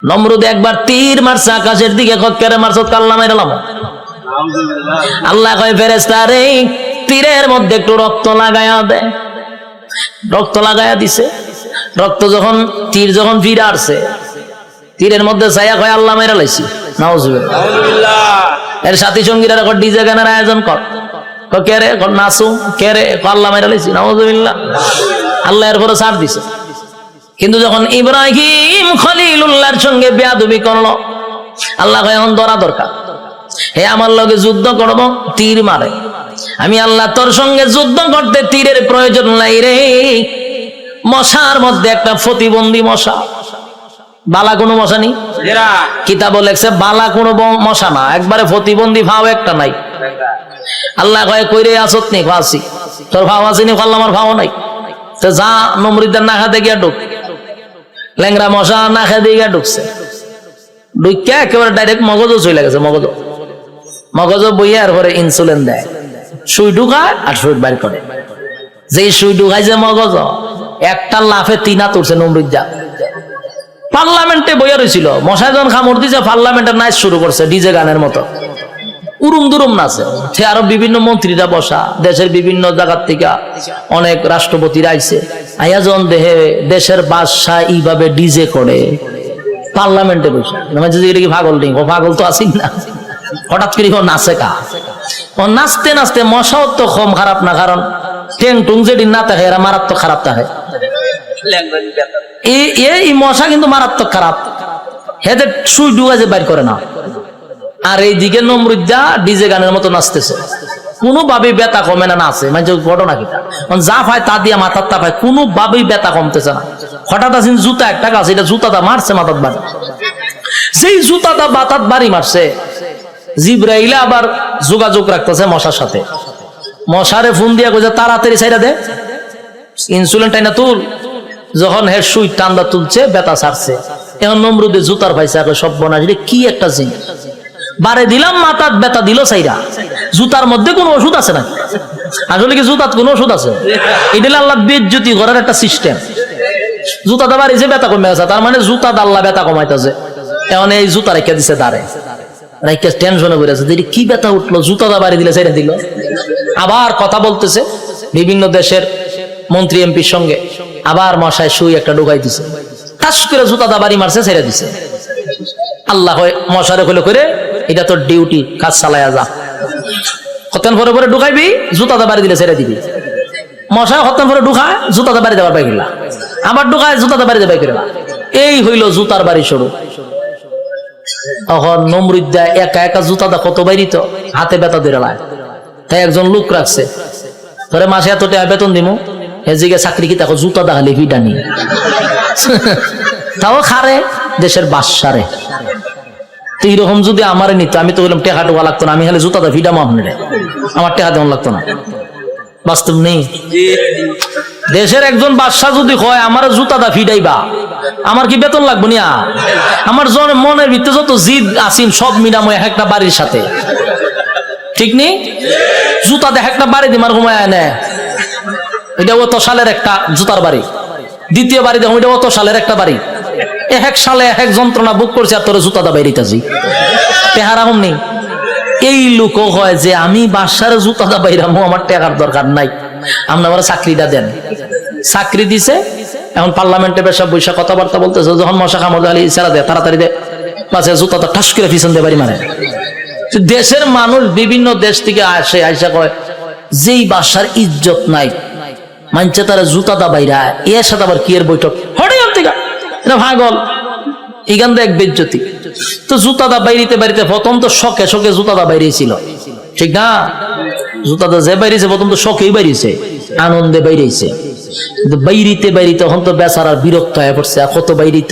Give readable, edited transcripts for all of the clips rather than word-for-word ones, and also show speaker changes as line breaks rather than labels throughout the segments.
নমরুদ একবার তীর মারছে আকাশের দিকে, কেরে মারছত কাল্লা মাইরালাম। আল্লাহ কয় ফেরেশতা রে তীরের মধ্যে একটু রক্ত লাগায়া দে। রক্ত লাগায়া দিছে। রক্ত যখন তীর যখন ফিরে আসছে তীরের মধ্যে ছায়া কয় আল্লাহ মাইরা লাইছি। নাউজুবিল্লাহ। এর সাথী সঙ্গীরা ডিজে গানের আয়োজন কর, কে রে নাচু, কে রে আল্লাহ মাইরা লাইছি। নাউজুবিল্লাহ। আল্লাহ এর পরে ছাড় দিছে। কিন্তু যখন ইব্রাহিম খলিলুল্লাহর সঙ্গে বেয়াদবি করলো, আল্লাহ কয় এখন ধরা দরকার। হে আমার লগে যুদ্ধ করব, তীর মারে। আমি আল্লাহ তোর সঙ্গে যুদ্ধ করতে তীরের প্রয়োজন নাই রে। মশার মধ্যে একটা প্রতিবন্ধী মশা, বালা কোনো মশা নেই। কিতাব লেখছে বালা কোনো মশা না, একবারে প্রতিবন্ধী ভাও একটা নাই। আল্লাহ কয় কইরে আসত নি ফাঁসি, তোর ভাও আসেনি, আমার ভাও নাই। তো যা নমরুদের না খাতে গিয়া ঢুক। ল্যাংরা মশা না খেতে গিয়া ঢুকছে, ঢুকিয়া একেবারে ডাইরেক্ট মগজও চলে গেছে। মগজ বইয়া আর পরে ইনসুলিন দেয়, সুই ঢুকায় আর সুই বাইর করে। যেই সুই ঢুকাইছে মগজ, একটা লাফে তিনা তুলছে নমরুদ্দা। পার্লামেন্টে বইয়া রয়েছিল, মশায় যখন খামড় দিছে পার্লামেন্টের নাচ শুরু করছে ডিজে গানের মতো, উরুম দুরুম নাচে। সে আরো বিভিন্ন মন্ত্রীরা বসা, দেশের বিভিন্ন জায়গার থেকে অনেক রাষ্ট্রপতিরা আইছে। আইয়া যখন দেহে দেশের বাদশাহ এইভাবে ডিজে করে পার্লামেন্টে বসে, এটা কি পাগল নেই? ও পাগল তো আসি না। হঠাৎ করে নাচে কা, ও নাচতে নাচতে মশাও তো কম খারাপ না, কারণ টেং টুং যেদিন না থাকে এরা মারাত্মক খারাপ থাকে। এই মশা কিন্তু মারাত্মক খারাপ, হেদের সুই ডুয়া যে বাইর করে না। আর এইদিকে নমরুদ্দা ডিজে গানের মতো নাচতেছে, কোনোভাবেই ব্যথা কমে না। নাচে মানে ঘটনা কিটা যা পায় তা দিয়া মাথার তা পায়, কোনোভাবেই ব্যথা কমতেছে না। হঠাৎ আসেন জুতা একটা গাছ, এটা জুতাটা মারছে মাথার বাড়ি। সেই জুতাটা বাতাত বাড়ি মারছে, জিব্রাইল আবার যোগাযোগ রাখতেছে মশার সাথে। মশারে ফোন দিয়া কইছে তাড়াতাড়ি ছাইরা দে, ইনসুলিন টাইনা তুল। যখন হে সুই টান্দা তুলছে, ব্যথা ছাড়ছে। এখন নমরুদে জুতার পাইছে, সব বনাস কি একটা জিনিস বারে দিলাম, মাথার ব্যথা দিল সাইরা। জুতার মধ্যে কোন ওষুধ আছে না? আসলে কি জুতার কোন ওষুধ আছে? এটা আল্লাহ বেজ্জতি করার একটা সিস্টেম। জুতাটা বাড়িছে, ব্যথা কমে গেছে, তার মানে জুতা আল্লাহ ব্যথা কমাইতেছে। এখন এই জুতা রেখে দিছে দাঁড়ে, রেখে টেনশনে পড়ে আছে, কি ব্যথা উঠলো, জুতাটা বাড়ি দিলে ছেড়ে দিল। আবার কথা বলতেছে বিভিন্ন দেশের মন্ত্রী এমপির সঙ্গে, আবার মশায় সুই একটা ঢুকাই দিছে, টাস করে জুতাটা বাড়ি মারছে, ছেড়ে দিছে। আল্লাহ মশারে কইলো করে এটা তোর ডিউটি, কাজ চালায়া যা। হতেন পরে পরে ঢুকাইবি, জুতাটা বাড়ি দিলে ছেড়ে দিবি। মশায় হতেন পরে ঢুকায়, জুতাটা বাড়ি দেওয়ার পাইলা, আবার ঢুকায়, জুতাটা বাড়ি দেবাই করে। এই হইল জুতার বাড়ি শুরু। তখন নমরুদ্দা একা একা জুতাটা কত বাইরিত, হাতে ব্যথা ধরে লায়। তাই একজন লোক রাখছে, ধরে মাসে এত টাকা বেতন দিমু, এদিকে চাকরি কি দেখো জুতা দেখালে ভিটা নিয়ে তাও খারে দেশের বাদশারে। তো এইরকম যদি আমারে নিত, আমি তো বললাম টেকা টোকা লাগতো না, আমি খালি জুতাটা ভিডাম আপনারে, আমার টেকা তেমন লাগতো না। বাস্তব নেই। দেশের একজন বাদশাহ যদি হয় আমার জুতাটা ফিডাইবা, আমার কি বেতন লাগবো না? আমার মনের ভিতরে যত জিদ আসিন সব মিলাম এক একটা বাড়ির সাথে, ঠিক নেই? জুতা দেখ একটা বাড়ি দিমার ঘুমায় নেয়, এটা অত সালের একটা জুতার বাড়ি। দ্বিতীয় বাড়ি দেখো, এটা অত সালের একটা বাড়ি। এক সালে এক যন্ত্রণা বুক করছে, আর তোর জুতাটা বাইরিতেছি টেহারা হম নেই। এই লোকও হয় যে আমি বাসার জুতাটা বাইরামো, আমার টেকার দরকার নাই, আপনি আমার চাকরিটা দেন। চাকরি দিছে, এখন পার্লামেন্টে বেশ বৈশা কথাবার্তা বলতেছে। যখন মশা কামড় দেয় ইশারা দেয় তাড়াতাড়ি দে, পাশে জুতাটা ঠাস করে পিছন দিয়ে বাড়ি মারে। দেশের মানুষ বিভিন্ন দেশ থেকে আসে, আইসা কয় যেই বাসার ইজ্জত নাই, মানছে তারা জুতাটা বাইরা, এর সাথে আবার কি এর বৈঠক হঠাৎ ভাগল, এখান থেকে এক বেজ্জতি। তো জুতাটা বাইরিতে বাড়িতে প্রথম তো শখে শখে জুতাটা বাইরেছিল, ঠিক না? জুতাটা যে বাইরেছে প্রথম তো শখেই বাইরেছে, আনন্দে বাইরেছে। কিন্তু বাইরিতে বাইরিতে এখন তো বেচারার বিরক্ত হয়ে পড়ছে। কত বাইরিত,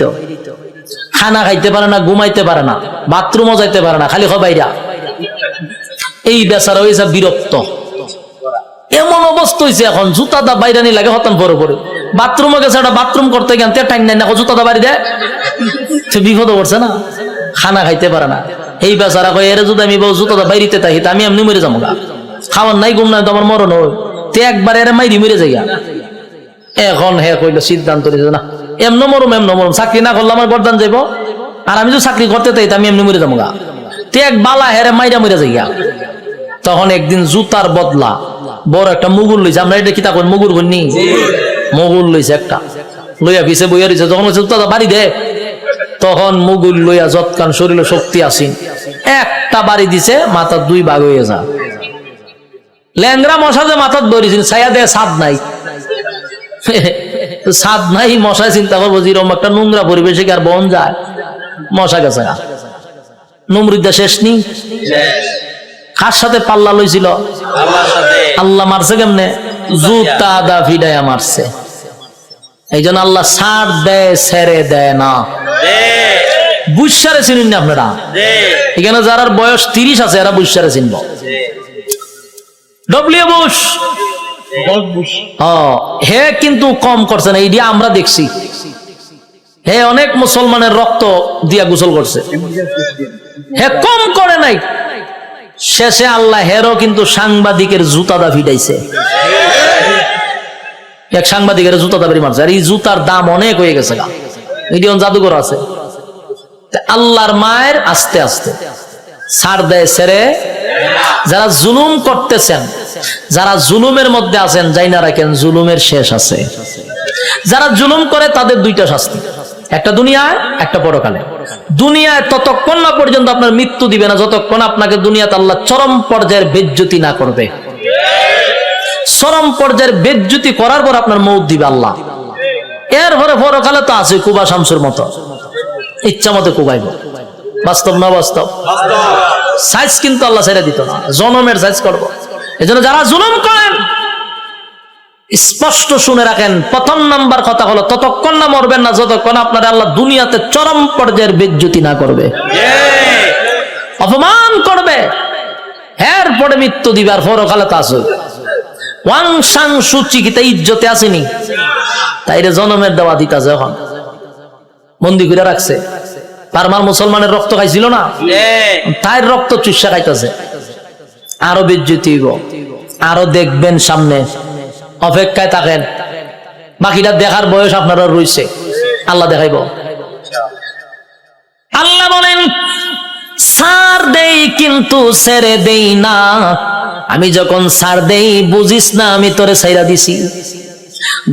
খানা খাইতে পারে না, ঘুমাইতে পারে না, বাথরুমও যাইতে পারে না, খালি হয় বাইরা। এই বেচারা হয়েছে বিরক্ত। এমন অবস্থা হয়েছে এখন জুতাটা বাইরানি লাগে হতান পরে পরে। বাথরুমে গেছে, একটা বাথরুম করতে গেন টাইম নাই না, জুতাটা বাড়ি দেয়, সে বিপদ পড়ছে না, খানা খাইতে পারে না। এই বেচারা কয় এর যদি আমি জুতাটা বাইরিতে থাকি আমি এমনি মরে যাবো গা, খাওয়ার নাই ঘুম নাই তো আমার মরণ হয়, তে একবার এর মাইরি মরে যাই। এখন হে কইলো সিদ্ধান্ত নিয়েছে না এমন মরম চাকরি না করলে আমার গর্দান যাইব, আর আমি তো চাকরি করতে তাই আমি এমনি মরে যাবো গা, তে এক বালা হেরে মাইরা মরে যাই গা। তখন একদিন জুতার বদলা বড় একটা মুগুর লইছে, আমরা এটা কি তা করি মুগুর করিনি, মুগুর লইছে একটা, লইয়া পিছে বইয়া রইছে। যখন জুতাটা বাড়ি দে তখন মুগুর লইয়া যৎকান শরীরে শক্তি আসিন একটা বাড়ি দিছে, মাথার দুই ভাগ হয়ে যা। ল্যাংরা মশা যে মাথার ধরেছেন ছায়া দেয় ছাদ নাই, ছাদ নাই, মশায় চিন্তা করবো যেরকম একটা নোংরা পরিবেশে কি আর বন যায়, মশা গেছে নমরুদ্দা শেষ নি। কার সাথে পাল্লা লইছিল? আল্লাহ মারছে কেমনে? জুতা দা ফিডাইয়া মারছে। এই জন্য আল্লাহ ছাড় দেয় ছেড়ে দেয় না। বুঝসারে চিনুন না আপনারা, এখানে যারা বয়স 30 আছে এরা বুঝসারে চিনব। ডব্লিউ বুশ হে কিন্তু কম করছে না, এইটা আমরা দেখছি। হে অনেক মুসলমানের রক্ত দিয়া গোসল করছে, হে কম করে নাই। শেষে আল্লাহ হেরও কিন্তু সাংবাদিকের জুতাদা ফিটাইছে, এক সাংবাদিকের জুতাদা বেরি মারছে। আর এই জুতার দাম অনেক হয়ে গেছে, মিডিয়ন জাদুঘর আছে। আল্লাহর মায়ের আস্তে আস্তে ছাড় দেয় ছেড়ে। যারা জুলুম করতেছেন, যারা জুলুমের মধ্যে আছেন, যাই না রাখেন জুলুমের শেষ আছে। যারা জুলুম করে তাদের দুইটা শাস্তি, একটা দুনিয়ায় একটা পরকালে। দুনিয়ায় ততক্ষণ না পর্যন্ত আপনার মৃত্যু দিবে না যতক্ষণ আপনাকে দুনিয়াতে আল্লাহ চরম পর্যায়ের বেজ্জতি না করবে। চরম পর্যায়ের বেজ্জতি করার পর আপনার মৌত দিবে আল্লাহ। এরপরে পরকালে তো আছে কুবা শামসুর মতো, ইচ্ছা মতো কুবাইব। বাস্তব না বাস্তব? সাইজ কিন্তু আল্লাহ ছেড়ে দিত না, জনমের সাইজ করবো। এজন্য যারা জুলুম করেন স্পষ্ট শুনে রাখেন, প্রথম নাম্বার কথা হলো ততক্ষণ না মরবেন না যতক্ষণ আপনার আল্লাহ দুনিয়াতে চরম পর্যায়ের বেজ্জতি না করবে, অপমান করবে। এরপরে মৃত্যু দিবার পরকালে তা আছে ওয়াং সাং সুচি কি তাই ইজ্জতে আসেনি, তাইরে জনমের দেওয়া দিতাছে। এখন বন্দি করে রাখছে, পারমার মুসলমানের রক্ত খাইছিল না, তাই রক্ত চুষা খাইতেছে। আরো বেজ্জতি হইব, আরো দেখবেন সামনে, অপেক্ষায় থাকেন। বাকিটা দেখার বয়স আপনারা রয়েছে, আল্লাহ দেখাইব। আল্লাহ বলেন ছাড় দেই কিন্তু ছেড়ে দেই না। আমি যখন ছাড় দেই বুঝিস না আমি তোরে ছাইরা দিছি।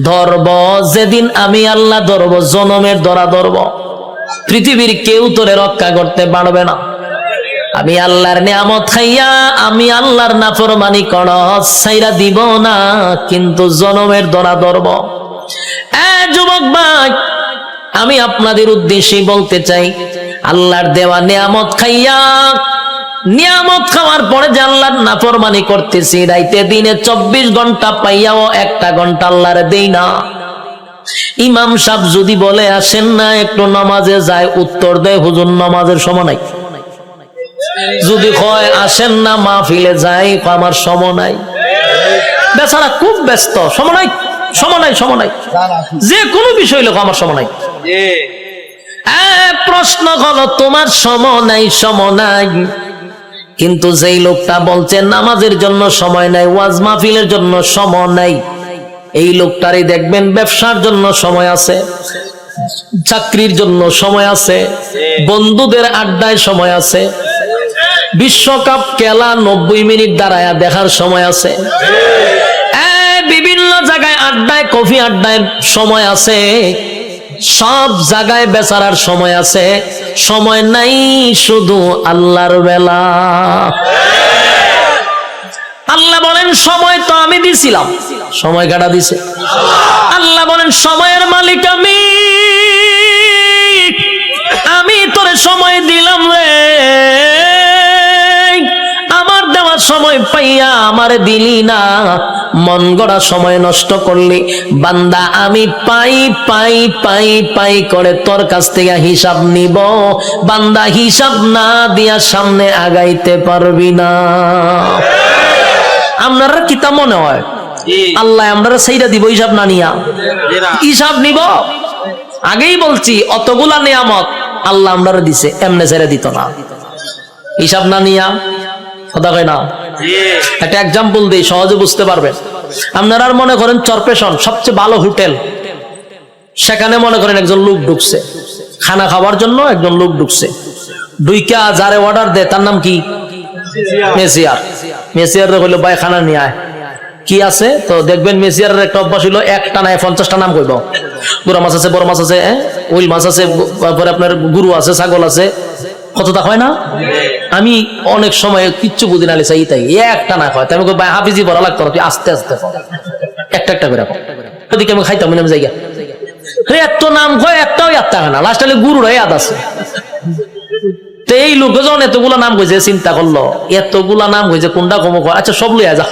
ধরব যেদিন আমি আল্লাহ ধরব, জনমের ধরা ধরব, পৃথিবীর কেউ তোরে রক্ষা করতে পারবে না। আমি আল্লাহর নিয়ামত খাইয়া আমি আল্লাহর নাফরমানি করস, ছাইরা দিব না, কিন্তু জনমের ধরা ধরব। যুবক ভাই, আমি আপনাদের উদ্দেশ্যে বলতে চাই, আল্লাহর দেওয়া নিয়ামত খাইয়া, নিয়ামত খাওয়ার পরে যে আল্লাহর নাফরমানি করতেছি, রাইতে দিনে 24 ঘন্টা পাইয়াও 1টা ঘন্টা আল্লাহর দেই না। ইমাম সাহেব যদি বলে আসেন না একটু নামাজে যায়, উত্তর দেয় হুজুর নামাজের সময় নাই। যদি কয় আসেন না মাহফিলে যাই, আমার সময় নাই। বেচারা খুব ব্যস্ত, সময় নাই, সময় নাই, সময় নাই, যে কোনো বিষয় লোক আমার সময় নাই। প্রশ্ন হলো তোমার সময় নাই, সময় নাই, কিন্তু যেই লোকটা বলছে নামাজের জন্য সময় নাই, ওয়াজ মাহফিলের জন্য সময় নাই, এই লোকটারই দেখবেন ব্যবসার জন্য সময় আছে, চাকরির জন্য সময় আছে, বন্ধুদের আড্ডায় সময় আছে, বিশ্বকাপ খেলা 90 মিনিট দাঁড়ায়া দেখার সময় আছে, বিভিন্ন জায়গায় আড্ডায় কফি আড্ডায় সময় আছে, সব জায়গায় বেচারার সময় আছে। সময় নাই শুধু আল্লাহর বেলা। আল্লাহ বলেন সময় তো আমি দিছিলাম, সময় কাটা দিছে। আল্লাহ বলেন সময়ের মালিক আমি, আমি তোরে সময় দিলাম রে, আমার দেওয়ার সময় পাইয়া আমারে দিলি না, মন গড়া সময় নষ্ট করলি। বান্দা আমি পাই পাই পাই পাই করে তোর কাছ থেকে হিসাব নিব, বান্দা হিসাব না দিয়া সামনে আগাইতে পারবি না। আপনারা কি তা মনে হয় আল্লাহ আমরা সেইটা দিব হিসাব না নিয়া? হিসাব নিব। আগেই বলছি অতগুলা নিয়ামত আল্লাহ আমরা দিছে, এমনে ছেড়ে দিত না, হিসাব না নিয়া। কথা কয় না? একটা এক্সাম্পল দিই সহজে বুঝতে পারবেন। আপনারা মনে করেন চরপেশন সবচেয়ে ভালো হোটেল, সেখানে মনে করেন একজন লোক ঢুকছে, খানা খাওয়ার জন্য একজন লোক ঢুকছে, ঢুইকা যারে অর্ডার দেয় তার নাম কি? মেসিয়ার। মেসিয়ার হইলো ভাই খানা নিয়ে আয়, কি আছে? তো দেখবেন মেসিয়ারের একটা অভ্যাস হইলো একটা নাই 50টা নাম কইব। গুড়া মাছ আছে, বড় মাছ আছে, ওইল মাছ আছে, তারপরে আপনার গুরু আছে, ছাগল আছে, কতটা হয় না? আমি অনেক সময় কিচ্ছু বুঝি না চাই তাই একটা না হয়, তাই আমি ভাই হাফিজি বলা লাগতো না, তুই আস্তে আস্তে একটা একটা করে ওদিকে আমি খাইতাম নাম জায়গা এত নাম কয় একটাও একটা হয় না, লাস্ট হলে গুরুরা ইয়াদ আছে। তো এই লোকজন এতগুলা নাম কইছে, চিন্তা করলো এতগুলা নাম কইছে কোনটা কম কয়, আচ্ছা সব লইয়া যা।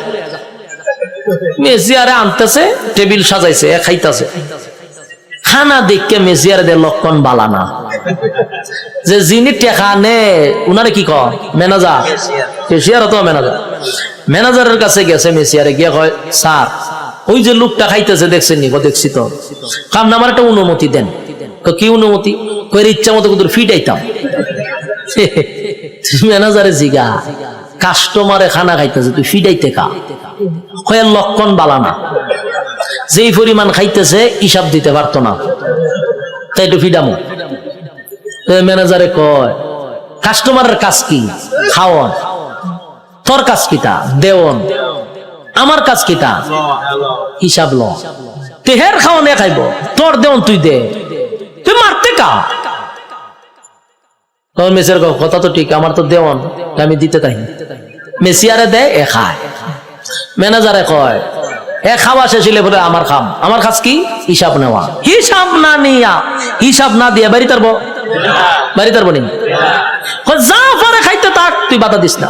মেসিয়ারে আনতেছে, টেবিল সাজাইছে, খাইতেছে। খানা দেখে মেসিয়ারে দে লক্ষণ বালা না, যে যিনি টেকা নে উনারে কি কয় ম্যানেজার, মেসিয়ার তো ম্যানেজার। ম্যানেজারের কাছে গেছে, মেসিয়ারে গিয়ে কয় স্যার ওই যে লোকটা খাইতেছে দেখছেন নি? দেখছি তো। কাম না, আমার একটা অনুমতি দেন। কি অনুমতি? কয়ের ইচ্ছা মতো কিন্তু ফিটাইতাম। ম্যানেজারে জিগা কাস্টমারে খানা খাইতেছে, তুই ফিটাইতে খা। কয়ের লক্ষণ বালা না, যেই পরিমাণ খাইতেছে হিসাব দিতে পারতো না, তাই একটু ফিডামো। ম্যানেজারে কয় কাস্টমারের কাজ কি? খাওয়ান। তোর কাজ কিটা? দেওন। আমার কাজ কিটা? হিসাব ল। তেহের খাওয়ান এ খাইব, তোর দেওন তুই দে, তুই মারতে কা। মেসিয়ার কথা তো ঠিক, আমার তো দেওয়ান, আমি দিতে তাই। মেসিয়ারে দেয়, এ খায়। ম্যানেজারে কয় এ খাওয়া শেষ হইলে বলে আমার খাম। আমার কাজ কি? হিসাব নেওয়া। হিসাব না নিয়া, হিসাব না দিয়া বাড়ি তারবো, বাড়ি তারবো নি? যা পারে খাইতে থাক, তুই বাধা দিস না।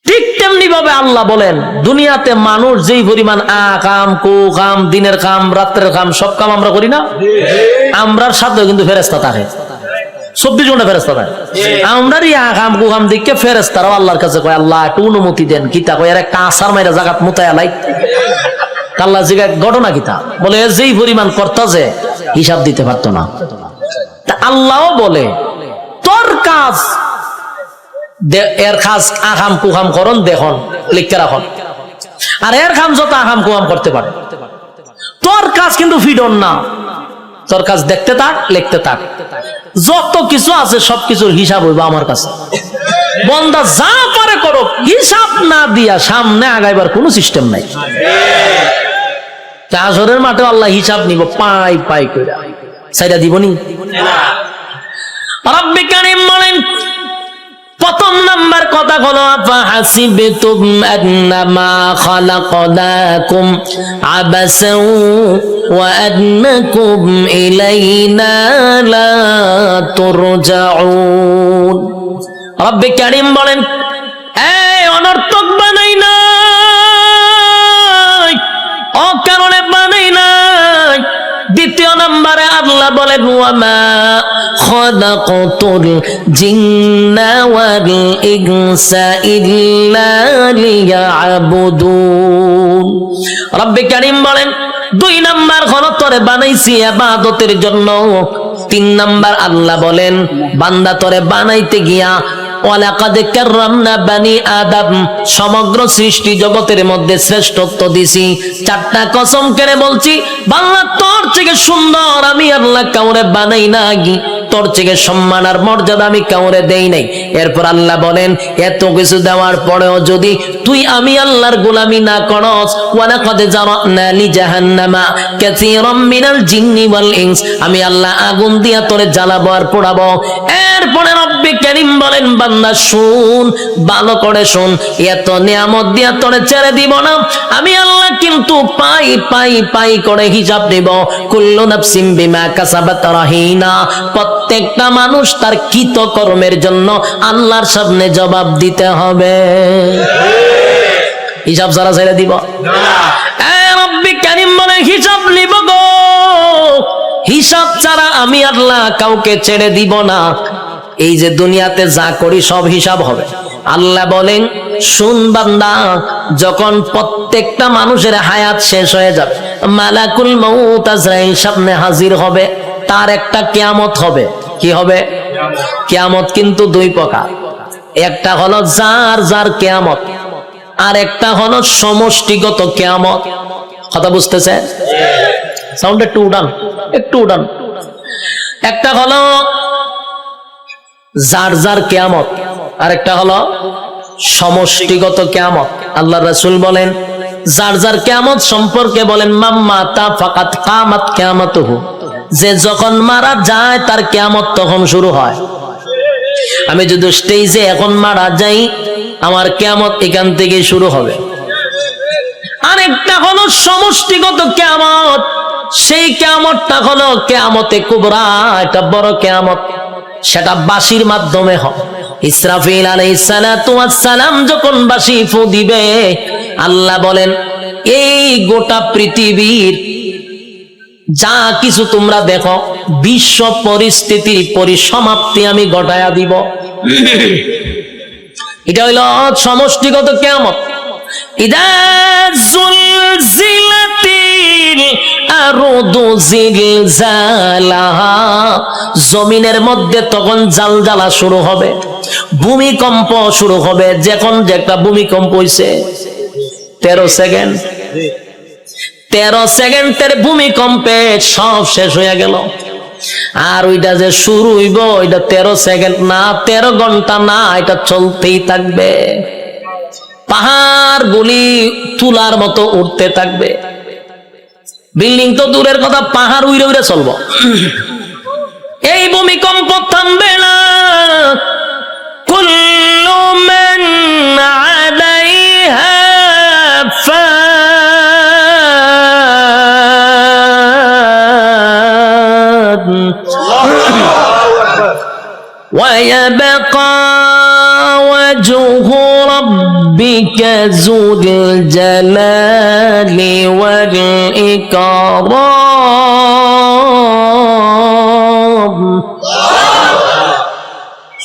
ঠিক তেমনি ভাবে আল্লাহ বলেন দুনিয়াতে মানুষ যেই পরিমাণ কাম, কু কাম, দিনের কাম, রাত্রের কাম, সব কাম আমরা করি না? আমরার সাথে কিন্তু ফেরেশতা থাকে, 24 ঘন্টা ফেরেশতা থাকে। আমরার কাম কু কাম দিকে ফেরেশতারাও আল্লাহর কাছে কয় আল্লাহ একটু অনুমতি দেন। কিতা কয় এর একটা আসার মাইরা জাগাত মুতায়া লাই। আল্লাহ জিগা ঘটনা কিতা? বলে যেই পরিমাণ করতেছে হিসাব দিতে পারতো না। আল্লাহও বলে তোর কাজ, এর কাজ আকাম কুকাম করন দেখুন, লিখতে রাখুন। আর এর কাম যত আকাম কুকাম করতে পারে, তোর কাজ কিন্তু ফিডন না। তোর কাজ দেখতে থাক, লিখতে থাক, যত কিছু আছে সবকিছুর হিসাব হইব আমার কাছে। বন্দা যা পারে করো, হিসাব না দিয়া সামনে আগাইবার কোনো সিস্টেম নাই। হাসরের মাঠে আল্লাহ হিসাব নিব পাই পাই করে, সাইডা দিবনি। রব্বে কারীম বলেন প্রথম নাম্বার কথা হলো আফাহাসিবতুম আন্নামা খালাকনাকুম আবাসাও ওয়া আন্নাকুম ইলাইনা লা তুরজাউন। রব্বে কারীম বলেন এই অনর্থক বানাই নাই, অকারণে বানাই নাই। দ্বিতীয় নম্বরে আল্লাহ বলেন ওয়ামা খালাকাতুল জিন্না ওয়াল ইনসা ইল্লা লিয়াবুদুন। রব্বে কারীম বলেন 2 নাম্বার হলো তোরে বানাইছি ইবাদতের জন্য। 3 নাম্বার আল্লাহ বলেন বান্দা তোরে বানাইতে গিয়া ওয়ালাকাদ কাররামনা বানি আদম, সমগ্র সৃষ্টি জগতের মধ্যে শ্রেষ্ঠত্ব দিছি। 4টা কসম করে বলছি বাংলা তোর থেকে সুন্দর আমি আল্লাহ কাউরে বানাই নাই, তোর থেকে সম্মান আর মর্যাদা আমি কাউরে দেই নাই। এরপর আল্লাহ বলেন এত কিছু দেওয়ার পরেও যদি তুই আমি আল্লাহর গোলামি না করস, ওয়ালাকাদ জারানা লি জাহান্নামা কাসীরাম মিনাল জিন্নি ওয়াল ইনস, আমি আল্লাহ আগুন দিয়া তোরে জ্বালাবো আর পোড়াবো। এরপরে রব্বে কারীম বলেন বান্দা শুন, ভালো করে শুন, এত নিয়ামত দিয়া তোরে ছেড়ে দিব না। আমি আল্লাহ কিন্তু পাই পাই পাই করে হিসাব দেব। কুল্লু নাফসিন বিমা কাসাবাত রাহিনা, প্রত্যেকটা মানুষ তার কৃত কর্মের জন্য আল্লাহর সামনে জবাব দিতে হবে। হিসাব ছাড়া ছেড়ে দিব না। রব্বে কারীম বলে হিসাব নিব গো, হিসাব ছাড়া আমি আল্লাহ কাউকে ছেড়ে দিব না। এই যে দুনিয়াতে যা করি সব হিসাব হবে। আল্লাহ বলেন শুন বান্দা, যখন প্রত্যেকটা মানুষের হায়াত শেষ হয়ে যাবে, মালাকুল মউত আজরাইল সামনে হাজির হবে, তার একটা কিয়ামত হবে। কি হবে? কিয়ামত কিন্তু 2 প্রকার, একটা হলো যার যার কিয়ামত, আর একটা হলো সমষ্টিগত কিয়ামত। কথা বুঝতেছে? সাউন্ড একটু উঠান, একটু উঠান। একটা হলো যার যার কিয়ামত, আর একটা হলো সমষ্টিগত কিয়ামত। আল্লাহ রাসূল বলেন যার যার কিয়ামত সম্পর্কে বলেন মাম্মাতা ফাকাত কামাত কিয়ামাতুহু, যে যখন মারা যায় তার কিয়ামত তখন শুরু হয়। আমি যদি স্টেজে এখন মারা যাই আমার কিয়ামত এখান থেকে শুরু হবে। আরেকটা হলো সমষ্টিগত কিয়ামত, সেই কিয়ামতটা হলো কিয়ামতে কুবরা, এটা বড় কিয়ামত, সেটা বাঁশির মাধ্যমে হয়। ইসরাফিল আলাইহিস সালাতু ওয়াস সালাম যখন বাঁশি ফু দিবে, আল্লাহ বলেন এই গোটা পৃথিবীর যা কিছু তোমরা দেখো বিশ্ব পরিস্থিতির পরিসমাপ্তি আমি ঘটায়া দিব। এটা হইল সমষ্টিগত কিয়ামত। ইদা জুলজিলাতিল আরদু জিলজালাহা, জমিনের মধ্যে তখন জালজালা শুরু হবে, ভূমিকম্প শুরু হবে। যখন যে একটা ভূমিকম্প হইছে 13 সেকেন্ড, 13 সেকেন্ডের ভূমিকম্পে সব শেষ হয়ে গেল। আর ওইটা যে শুরু হইব ওইটা 13 সেকেন্ড না, 13 ঘন্টা না, এটা চলতেই থাকবে। পাহাড় গুলি তুলার মতো উঠতে থাকবে। বিল্ডিং তো দূরের কথা, পাহাড় উইরে উইরে চলবো। এই ভূমিকম্প থামবে না। কুল্লু মান আলাইহা ফান ওয়া ইয়াবকা ওয়াজহু রাব্বিকা যুল জালালি ওয়াল ইকরাম।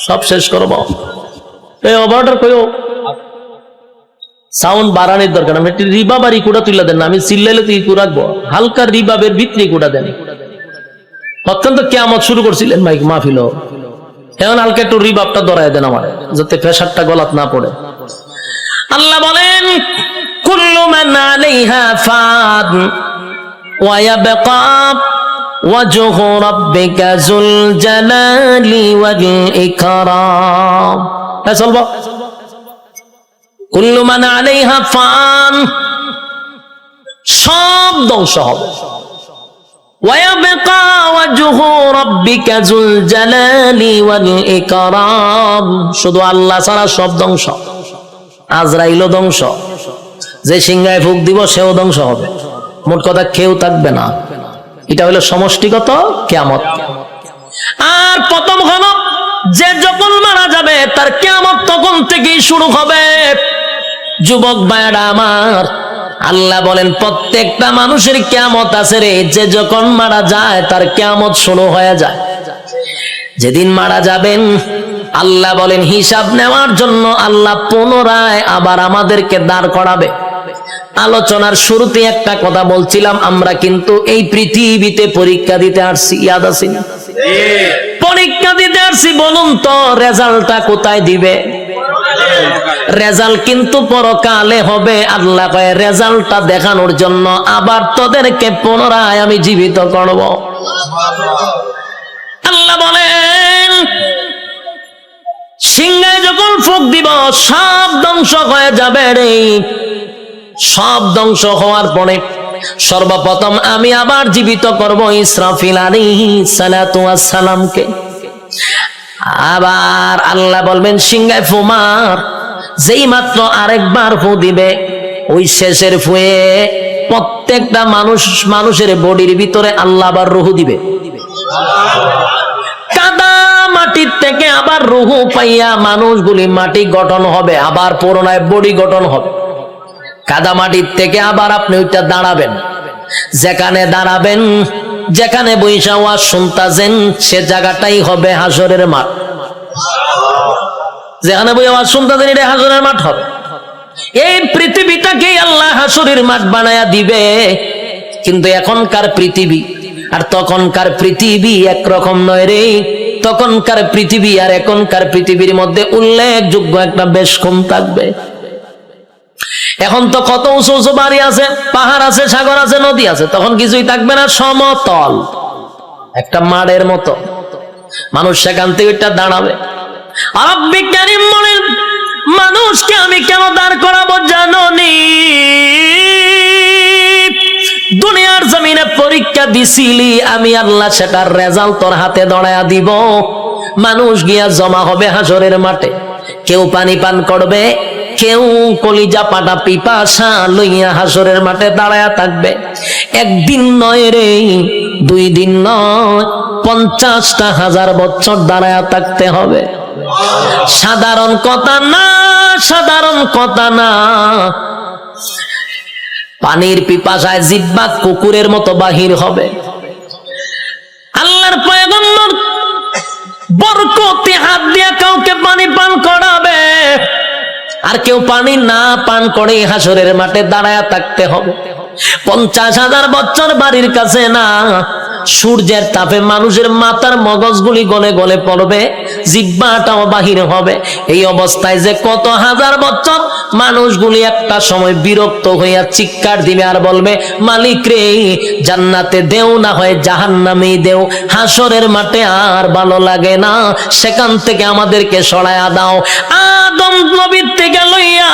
সব শেষ করব। এই অর্ডার কইও সাউন্ড বাড়ানোর দরকার। আমি একটু রিবাব আর ইকুটা তুলে দেন না, আমি চিল্লাইলে তো ইকু রাখবো। হালকা রিবাবের ভিতরে ইকুটা দেন। অত্যন্ত কিয়ামত শুরু করছিলেন মাইক মাহফিল, এখন হালকা একটু রিবাবটা ধরায় দেন আমার, যাতে প্রেসারটা গলাত না পড়ে। আল্লাহ বলেন কুল্লু মান আলাইহা ফান ওয়া ইয়াবকা ওয়াজহু রাব্বিকা যুল জালালি ওয়াল ইকরাম। চলবো। কুল্লু মান আলাইহা ফান, সব ধ্বংস হবে। ওয়া ইয়াবকা ওয়াজহু রাব্বিকা যুল জালালি ওয়াল ইকরাম, শুধু আল্লাহ ছাড়া সব ধ্বংস। আজরাইলও ধ্বংস, যে সিংহায় ফুক দিব সেও ধ্বংস হবে। মোট কথা কেউ থাকবে না। এটা হলো সমষ্টিগত কিয়ামত। আর প্রথম হলো যে যখন মারা যাবে তার কিয়ামত তখন থেকেই শুরু হবে। যুবক ভাইরা আমার, আল্লাহ বলেন প্রত্যেকটা মানুষের কিয়ামত আছে রে, যে যখন মারা যায় তার কিয়ামত শুরু হয়ে যায়। যেদিন মারা যাবেন আল্লাহ বলেন হিসাব নেওয়ার জন্য আল্লাহ পুনরায় আবার আমাদেরকে দাঁড় করাবে। আলোচনার শুরুতে একটা কথা বলছিলাম, আমরা কিন্তু এই পৃথিবীতে পরীক্ষা দিতে আসছি, ইয়াদ আছে না? পরীক্ষা দিতে আসছি। বলুন তো রেজাল্টটা কোথায় দিবে? রেজাল্ট কিন্তু পরকালে হবে। আল্লাহ কয় রেজাল্টটা দেখানোর জন্য আবার তোদেরকে পুনরায় আমি জীবিত করব। আল্লাহ বলেন সিংহায় যখন ফুঁক দিব সব ধ্বংস হয়ে যাবে রে। সব ধ্বংস হওয়ার পরে সর্বপ্রথম আমি আবার জীবিত করব ইসরাফিল আলাইহিস সালাতু ওয়াস সালামকে। আবার আল্লাহ বলবেন সিংহায় ফু মার। যেই মাত্র আরেকবার ফু দিবে, ওই শেষের ফুয়ে প্রত্যেকটা মানুষের বডির ভিতরে আল্লাহ আবার রূহ দিবে। কাদা মাটির থেকে আবার রূহ পাইয়া মানুষগুলি মাটি গঠন হবে, আবার পুনরায় বডি গঠন হবে। কাদা মাটির থেকে আবার আপনি ওইটা দাঁড়াবেন, যেখানে দাঁড়াবেন, যেখানে বৈশা ওয়াজ শুনতাছেন সে জায়গাটাই হবে হাসরের মাঠ। যেখানে বই আওয়াজ শুনতাছেন এটা হাসরের মাঠ হবে। এই পৃথিবীটাকে আল্লাহ হাসরের মাঠ বানায়া দিবে। কিন্তু এখনকার পৃথিবী আর তখনকার পৃথিবী একরকম নয় রে। তখনকার পৃথিবী আর এখনকার পৃথিবীর মধ্যে উল্লেখযোগ্য একটা বেশ কম থাকবে। এখন তো কত উঁচু উঁচু বাড়ি আছে, পাহাড় আছে, সাগর আছে, নদী আছে, তখন কিছুই থাকবে না, সমতল একটা মাঠের মতো। মানুষ সেখান থেকে ওইটা দাঁড়াবে। আর বিজ্ঞানী বলেন, মানুষকে আমি কেন দাঁড় করাবো জানোনি? দুনিয়ার জমিনে পরীক্ষা দিছিলি, আমি আল্লাহ সেটার রেজাল্ট তোর হাতে ধরায়া দিব। মানুষ গিয়া জমা হবে হাসরের মাঠে, কেউ পানি পান করবে, কেউ কলিজা পাটা পিপাসা লইয়া হাসরের মাঠে দাঁড়ায়া থাকবে। একদিন নয় রে, 2 দিন নয়, 50,000 বছর দাঁড়ায়া থাকতে হবে। সাধারণ কথা না, সাধারণ কথা না। পানির পিপাসায় জিহ্বা কুকুরের মতো বাহির হবে। আল্লাহর পয়গম্বর বরকতে হাত দিয়া কাউকে পানি পান করাবে, আর কেউ পানি না পান করে হাসরের মাঠে দাঁড়ায়া থাকতে হবে। 50,000 বছর বাড়ির কাছে না, সূর্যের তাপে মানুষের মাথার মগজগুলি গলে গলে পড়বে, জিহ্বাটাও বাহির হবে। এই অবস্থায় যে কত হাজার বছর মানুষগুলি একটা সময় বিরক্ত হইয়া চিৎকার দিবে আর বলবে, মালিক রে, জান্নাতে দেও না হয় জাহান্নামেই দেও, হাসরের মাঠে আর ভালো লাগে না, সেখান থেকে আমাদেরকে সরায়া দাও। আদম নবীর থেকে লইয়া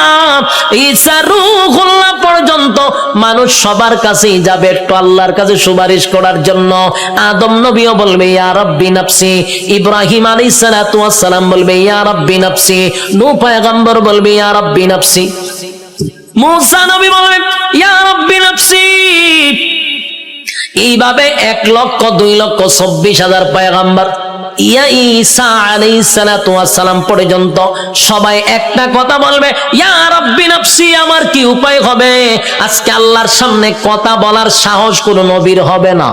ঈসা রূহুল্লাহ পর্যন্ত মানুষ সবার কাছেই যাবে একটু আল্লাহর কাছে সুপারিশ করার জন্য। আদম নবীও বলবে ইয়া রাব্বি নাফসি, ইব্রাহিম আলাইহিস সালাতু ওয়াস সালাম বলবে ইয়া রাব্বি নাফসি, নূহ পয়গম্বর বলবে ইয়া রাব্বি নাফসি, মুসা নবী বলবে ইয়া রাব্বি নাফসি। এইভাবে 1,02,24,000 পয়গম্বর ইয়া ঈসা আলাইহিস সালাতু ওয়াস সালাম পর্যন্ত সবাই একটা কথা বলবে, ইয়া রাব্বি নাফসি। আমার কি উপায় হবে? আজকে আল্লাহর সামনে কথা বলার সাহস কোনো নবীর হবে না।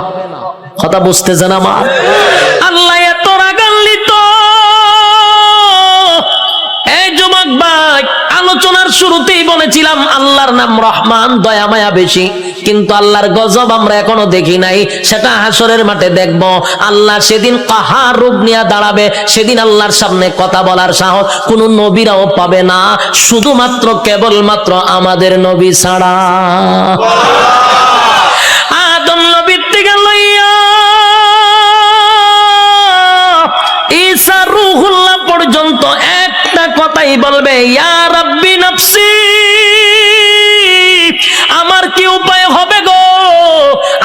কথা বুঝতেছেন আমার? আল্লাহ এত রাগান্বিত। এই যুবক ভাই, আলোচনার শুরুতেই বলেছিলাম আল্লাহর নাম রহমান, দয়া মায়া বেশি, কিন্তু আল্লাহর গজব আমরা এখনো দেখি নাই। সেটা হাসরের মাঠে দেখব। আল্লাহ সেদিন কাহার রূপ নিয়ে দাঁড়াবে, সেদিন আল্লাহর সামনে কথা বলার সাহস কোন নবীরাও পাবে না, শুধুমাত্র কেবলমাত্র আমাদের নবী ছাড়া। আদম নবীর থেকে লইয়া ঈসা রূহুল্লাহ পর্যন্ত একটা কথাই বলবে, ইয়া রাব্বি নাফসি। আমার কি উপায় হবে গো?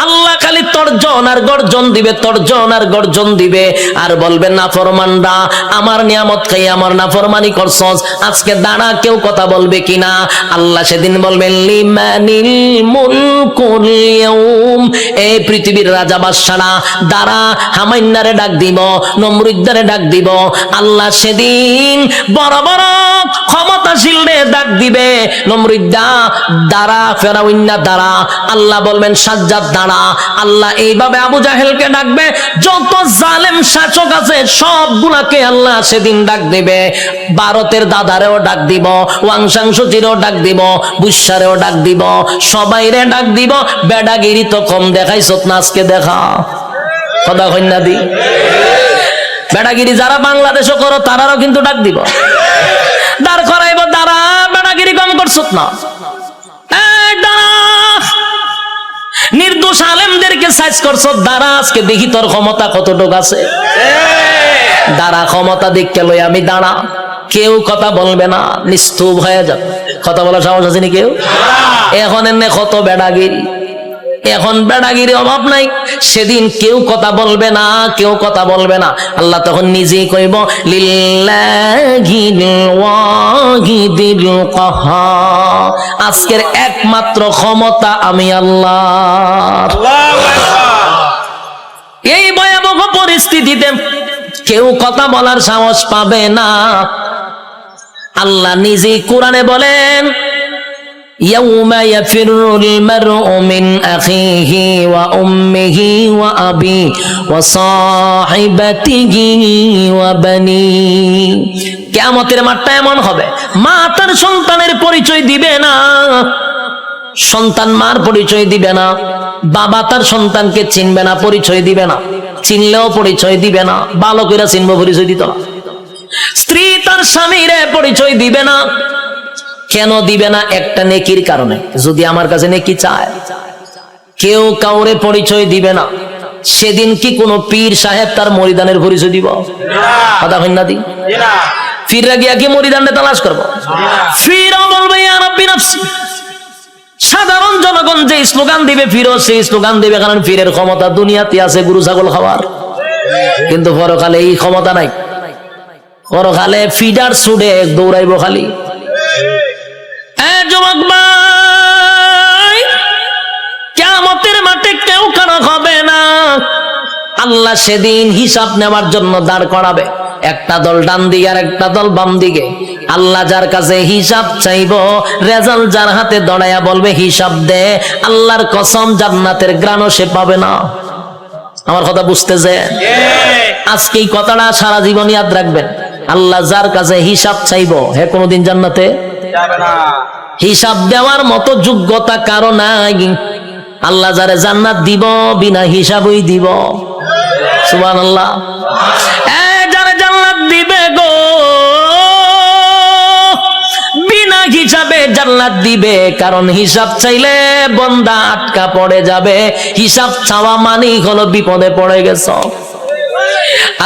আল্লাহ খালি তর্জন আর গর্জন দিবে, তর্জন আর গর্জন দিবে, আর বলবে নাফরমানরা আমার নিয়ামত খাই আমার নাফরমানি করছস, আজকে দাঁড়া, কেউ কথা বলবে কিনা? আল্লাহ সেদিন বলবেন লিমানিল মুলকুল ইয়াউম, এই পৃথিবীর রাজা বাদশারা দাঁড়া, হামাইন্নারে ডাক দিব, নমরুদ্দারে ডাক দিব। আল্লাহ সেদিন বড় বড় ক্ষমতাশীলরে ডাক দিবে, নমরুদ্দা দাঁড়া, ফেরাউন্না দাঁড়া। আল্লাহ বলবেন সাজ্জাদ দাঁড়া। আল্লাহ এইভাবে আবু জাহেলকে ডাকবে, যত জালেম শাসক আছে সবগুলাকে আল্লাহ সেদিন ডাক দিবে। ভারতের দাদারেও ডাক দিব, ওয়াংশাংশচিরও ডাক দিব, বুসারেও ডাক দিব, সবাইরে ডাক দিব। বেডাগিরি তো কম দেখাইছ না, আজকে দেখা। কথা কন্যা দি, বেডাগিরি যারা বাংলাদেশও করো তারাও কিন্তু ডাক দিব, দাঁড় করাইব, দাঁড়া, বেডাগিরি কম করছ না, নির্দোষ আলেমদেরকে সাইজ করছ, দাঁড়া, আজকে দেখি তোর ক্ষমতা কতটুকু আছে। দাঁড়া, ক্ষমতা দেখকে লই আমি দাঁড়া। কেউ কথা বলবে না, নিস্তুপ হয়ে যাবে। কথা বলার সাহস আছে নি কেউ? এখন এনে কত বেড়াগিরি, এখন বেড়াগিরি অভাব নাই। সেদিন কেউ কথা বলবে না, কেউ কথা বলবে না। আল্লাহ তখন নিজেই কইব লিল্লাহিল ওয়াহিদিল কাহার, আজকের একমাত্র ক্ষমতা আমি আল্লাহ। এই ভয়াবহ পরিস্থিতিতে কেউ কথা বলার সাহস পাবে না। আল্লাহ নিজেই কোরআনে বলেন ইয়াউমা ইয়াফিরুল মারউ মিন আখিহি ওয়া উম্মিহি ওয়া আবি ওয়া সাহিবাতিহি ওয়া বানি। কিয়ামতের মাঠটা এমন হবে, মা তার সন্তানের পরিচয় দিবে না, সন্তান মার পরিচয় দিবে না, বাবা তার সন্তানকে চিনবে না, পরিচয় দিবে না, চিনলেও পরিচয় দিবে না, ভালো করে চিনবো পরিচয় দিত না। স্ত্রী তার স্বামীর পরিচয় দিবে না, কেন দিবে না? একটা নেকির কারণে। যদি আমার কাছে নেকি চায়, কেউ কাউরে পরিচয় দিবে না। সেদিন কি কোনো পীর সাহেব তার মরিদানের পরিচয় দিব? কথা হয় না? দি পীররা গিয়া কি মরিদানটা তালাশ করবো? পীরও বলবে ইয়া রাব্বি নাফসি। সাধারণ জনগণ যে স্লোগান দিবে, পীরও সেই স্লোগান দিবে, কারণ পীরের ক্ষমতা দুনিয়াতে আছে গরু ছাগল খাওয়ার, কিন্তু পরকালে এই ক্ষমতা নাই। পরকালে ফিডার ছুড়ে দৌড়াইব খালি। যুবক ভাই, কিয়ামতের মাঠে কেউ কারো হবে না। আল্লাহ সেদিন হিসাব নেওয়ার জন্য দাঁড় করাবে, একটা দল ডান দিকে আর একটা দল বাম দিকে। আল্লাহ যার কাছে হিসাব চাইব, রেজাল্ট যার হাতে দড়াইয়া বলবে হিসাব দে, আল্লাহর কসম জান্নাতের গ্রাণও সে পাবে না। আমার কথা বুঝতেছে? আজকে এই কথাটা সারা জীবন ইয়াদ রাখবেন। আল্লাহ যার কাছে হিসাব চাইব, হে কোনোদিন জান্নাতে যাবে না। হিসাব দেওয়ার মতো যোগ্যতা কারো নাই। আল্লাহ যারে জান্নাত দিব বিনা হিসাবই দিব। সুবহানাল্লাহ। যারে জান্নাত দিবে গো, বিনা হিসাবে জান্নাত দিবে। কারণ হিসাব চাইলে বান্দা আটকা পড়ে যাবে। হিসাব চাওয়া মানেই হলো বিপদে পড়ে গেছ।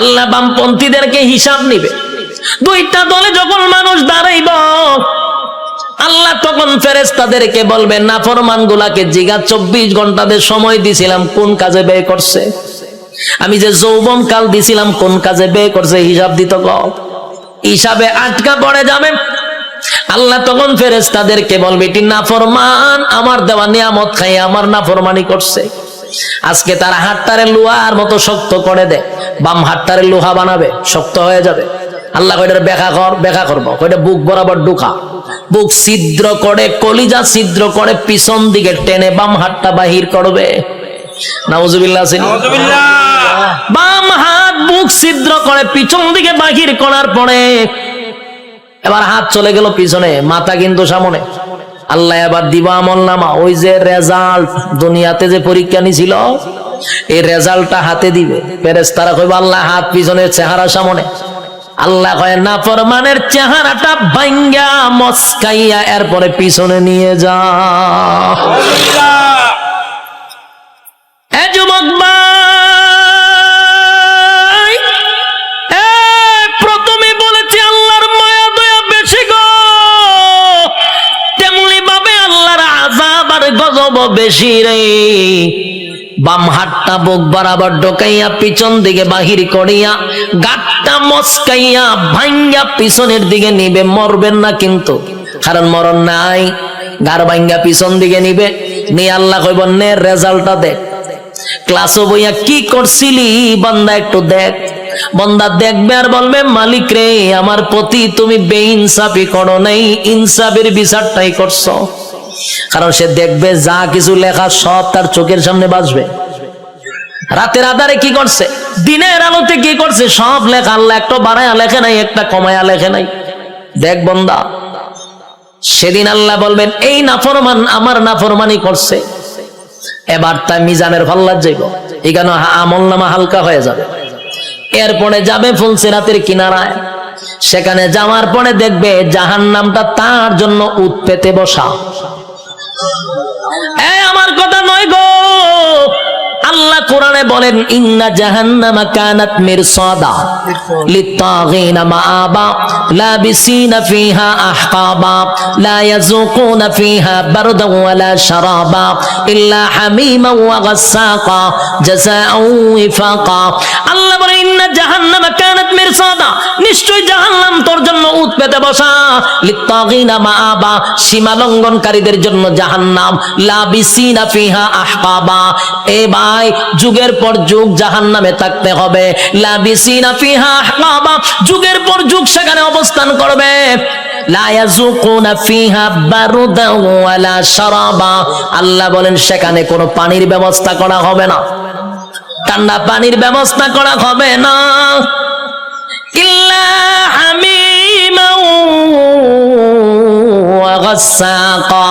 আল্লাহ বামপন্থীদেরকে হিসাব নিবে। দুইটা দলে যখন মানুষ দাঁড়াইব, আল্লাহ তখন ফেরেশতাদেরকে বলবেন, নাফরমান গুলাকে জিগা 24 ঘন্টাদের সময় দিছিলাম কোন কাজে ব্যয় করছে? আমি যে যৌবন কাল দিছিলাম কোন কাজে ব্যয় করছে? হিসাব দিত গো। হিসাবে আটকা পড়ে যাবে। আল্লাহ তখন ফেরেশতাদেরকে বলবে, এটি নাফরমান আমার দেওয়া নিয়ামত খাই আমার নাফরমানি করছে। আজকে তার হাতটারে লোহার মতো শক্ত করে দে, বাম হাতটারে লোহা বানাবে, শক্ত হয়ে যাবে। আল্লাহ কয়টার ব্যাখ্যা করবো, কয়টা বুক বরাবর ঢুকা, বুক ছিদ্র করে, কলিজা ছিদ্র করে, পিছন দিকে টেনে বাম হাতটা বাহির করবে। নাউজুবিল্লাহ। বাম হাত বুক ছিদ্র করে পিছন দিকে বাহির করার পরে এবার হাত চলে গেল পিছনে, মাথা কিন্তু সামনে। আল্লাহ এবার দিবা আমল নামা, ওই যে রেজাল্ট দুনিয়াতে যে পরীক্ষা নিছিল এই রেজাল্টটা হাতে দিবে। ফেরেশতারা কইবে আল্লাহ হাত পিছনে, চেহারা সামনে। আল্লাহ কয় নাফরমানের চেহারাটা ভাঙ্গা মস্কাইয়া এরপরে পিছনে নিয়ে যা। যুবক ভাই, প্রথমে বলেছি আল্লাহর মায়া দয়া বেশি গো, তেমনি ভাবে আল্লাহর আযাব আর গজব বেশি রে। বাম হাতটা বুক বরাবর ঢোকাইয়া পিছন দিকে বাহির করিয়া গাঁটটা মস্কাইয়া ভাঙ্গা পিছনের দিকে নিবে। মরবেন না কিন্তু, কারণ মরণ নাই। গার ভাঙ্গা পিছন দিকে নিবে, নিয়ে আল্লাহ কইব নে রেজাল্টটা দেখ। ক্লাসও বইয়া কি করছিলি বান্দা একটু দেখ। বান্দা দেখবে আর বলবে, মালিক রে আমার প্রতি তুমি বেইনসাফি করো নাই, ইনসাফের বিচারটাই করছো। কারণ সে দেখবে যা কিছু লেখা সব তার চোখের সামনে বাজবে। রাতের আধারে কি করছে, দিনের আলোতে কি করছে, সব লেখা। আল্লাহ একটা বাড়ায়া লেখে নাই, একটা কমায়া লেখে নাই। দেখ বান্দা, সেদিন আল্লাহ বলবেন এই নাফরমান আমার নাফরমানি করছে। এবার তাই মিজানের পাল্লায় যাইব, এখানে আমল নামা হালকা হয়ে যাবে। এরপরে যাবে ফুলসিরাতের কিনারায়, সেখানে যাওয়ার পরে দেখবে জাহান্নামটা তার জন্য উৎ পেতে বসা। আমার কথা নয় গো, আল্লাহ কোরআনে বলেন ইন্না জাহান্নামা কানাত মিরসাদা লিত্তাগিনা মাআবা লাবিসিনা ফিহা আহকাবা লা ইয়াযুকুনা ফিহা বারদান ওয়ালা শারাবা ইল্লা হামিমা ওয়া গাসসাকা জাযাআউ ওয়াফাকা। আল্লাহ বলেন ইন্না জাহান্নামা কানাত মিরসাদা, নিশ্চয় জাহান্নাম তোর জন্য উৎ পেতে বসা। লিত্তাগিনা মাআবা, সীমা লঙ্ঘনকারীদের জন্য জাহান্নাম। লাবিসিনা ফিহা আহকাবা, এ ভাই যুগের পর যুগ জাহান্নামে থাকতে হবে। লাবিসিনা ফিহা আহকাবা, যুগের পর যুগ সেখানে অবস্থান করবে। লা ইয়াযুকুনা ফিহা বারদান ওয়ালা শারাবা, আল্লাহ বলেন সেখানে কোনো পানির ব্যবস্থা করা হবে না, ঠান্ডা পানির ব্যবস্থা করা হবে না। ইল্লা হামিমা ওয়া গাসসাকা,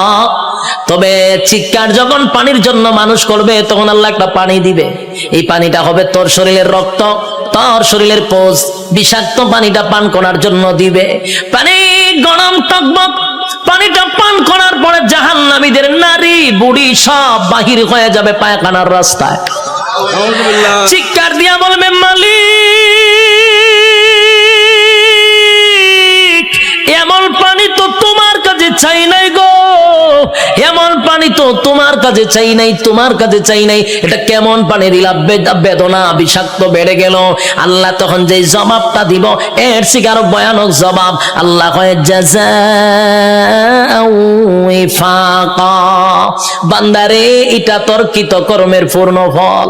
তবে চিৎকার যখন পানির জন্য মানুষ করবে তখন আল্লাহ একটা পানি দিবে। এই পানিটা হবে তোর শরীরের রক্ত, তোর শরীরের পোষ, বিষাক্ত পানিটা পান করার জন্য দিবে। পানি গরম টকবক, পানিটা পান করার পরে জাহান্নামীদের নারী বুড়ি সব বাহির হয়ে যাবে পায়খানার রাস্তায়। চিৎকার দিয়া বলবে, মালিক এমন পানি তো তোমার কাছে চাই নাই গো, এমন পানি তো তোমার কাছে চাই নাই, তোমার কাছে চাই নাই। এটা কেমন পানি দিলাম, বেদনা বিষাক্ত বেড়ে গেল। আল্লাহ তখন যে জবাবটা দিব এর থেকে আরো ভয়ানক জবাব। আল্লাহ কয় জাযাউ ওয়াফাকা, বান্দারে এটা তোর কৃতকর্মের পূর্ণ ফল।